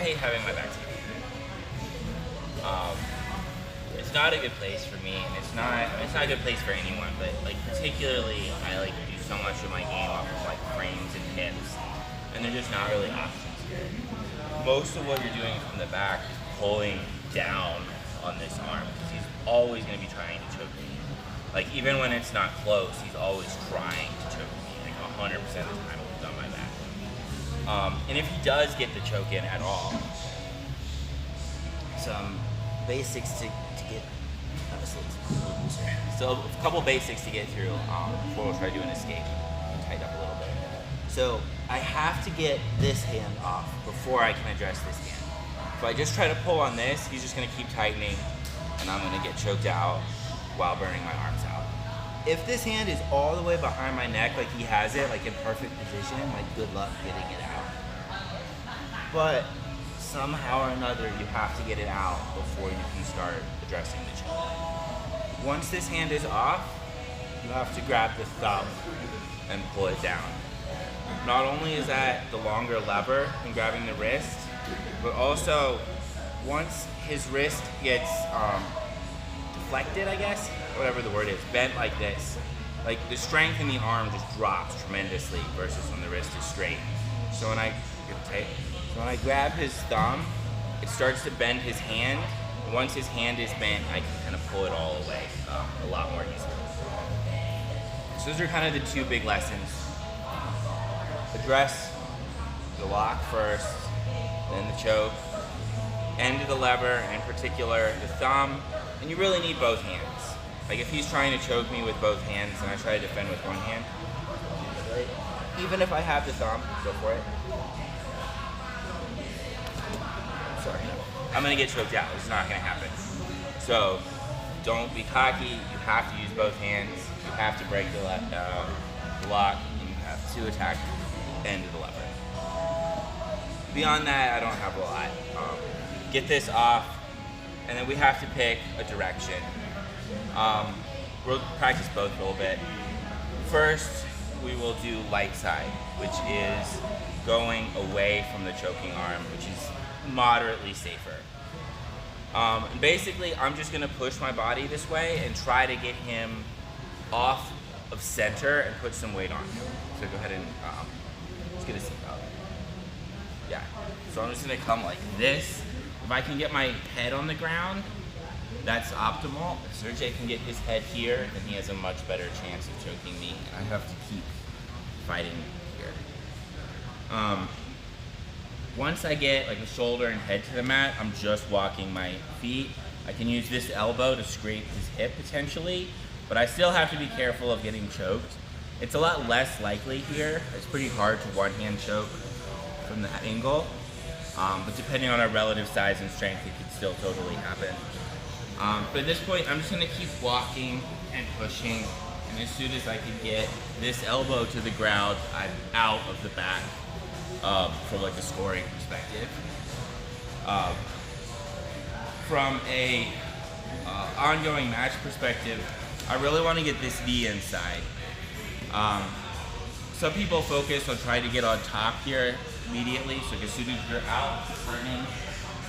hate having my back to you. It's not a good place for me, and it's not a good place for anyone, but like particularly I like to do so much of my game off of like frames and hips, and they're just not really options here. Most of what you're doing from the back is pulling down on this arm, because he's always going to be trying to choke me. Like even when it's not close, he's always trying to choke me, like 100% of the time when he's on my back. And if he does get the choke in at all, some basics to get. So a couple basics to get through before we'll try to do an escape. Tighten up a little bit. So I have to get this hand off before I can address this hand. If I just try to pull on this, he's just going to keep tightening, and I'm going to get choked out while burning my arms out. If this hand is all the way behind my neck, like he has it, like in perfect position, like good luck getting it out. But somehow or another, you have to get it out before you can start addressing the choke. Once this hand is off, you have to grab the thumb and pull it down. Not only is that the longer lever than grabbing the wrist, but also once his wrist gets deflected, I guess, whatever the word is, bent like this, like the strength in the arm just drops tremendously versus when the wrist is straight. So when I grab his thumb, it starts to bend his hand. Once his hand is bent, I can kind of pull it all away a lot more easily. So those are kind of the two big lessons. Address the lock first, then the choke, end of the lever, in particular the thumb, and you really need both hands. Like if he's trying to choke me with both hands and I try to defend with one hand, even if I have the thumb, go for it. Sorry. I'm gonna get choked out. It's not gonna happen. So don't be cocky. You have to use both hands. You have to break the lock, and you have to attack the end of the lever. Beyond that, I don't have a lot. Get this off, and then we have to pick a direction. We'll practice both a little bit. First, we will do light side, which is going away from the choking arm, which is moderately safer. And basically, I'm just going to push my body this way and try to get him off of center and put some weight on him. So go ahead and let's get a seatbelt. Yeah. So I'm just going to come like this. If I can get my head on the ground, that's optimal. If Sergey can get his head here, then he has a much better chance of choking me, and I have to keep fighting here. Once I get like the shoulder and head to the mat, I'm just walking my feet. I can use this elbow to scrape his hip potentially, but I still have to be careful of getting choked. It's a lot less likely here. It's pretty hard to one-hand choke from that angle, but depending on our relative size and strength, it could still totally happen. But at this point, I'm just gonna keep walking and pushing, and as soon as I can get this elbow to the ground, I'm out of the back. From like a scoring perspective. From a ongoing match perspective, I really want to get this knee inside. Some people focus on trying to get on top here immediately, so as soon as you're out, turning,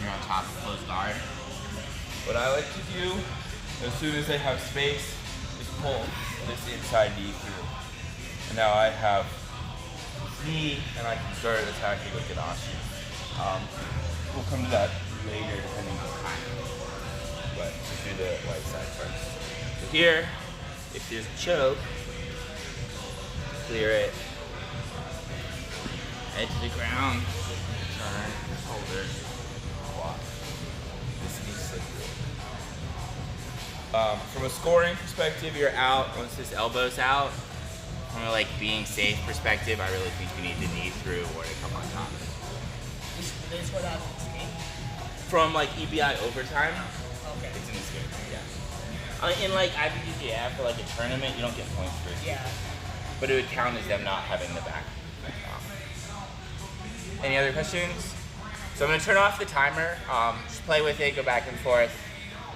you're on top of closed guard. What I like to do, as soon as I have space, is pull this inside knee through. And now I have knee, and I can start attacking with Ganache. We'll come to that later depending on time. But let's do the right side first. So here, if there's a choke, clear it. Head to the ground, turn, shoulder, walk. This needs to from a scoring perspective, you're out once this elbow's out. From a like being safe perspective, I really think you need the knee through or to come on top. They scored out of this game? From like EBI overtime, Okay. it's in this game, yeah. In like IBGF for like a tournament, you don't get points for it. Yeah. But it would count as them not having the back. Any other questions? So I'm gonna turn off the timer, just play with it, go back and forth.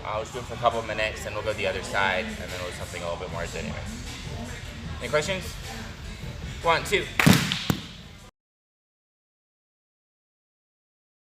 I'll just do it for a couple of minutes, and we'll go to the other side, and then we'll do something a little bit more dynamic. Any questions? 1, 2.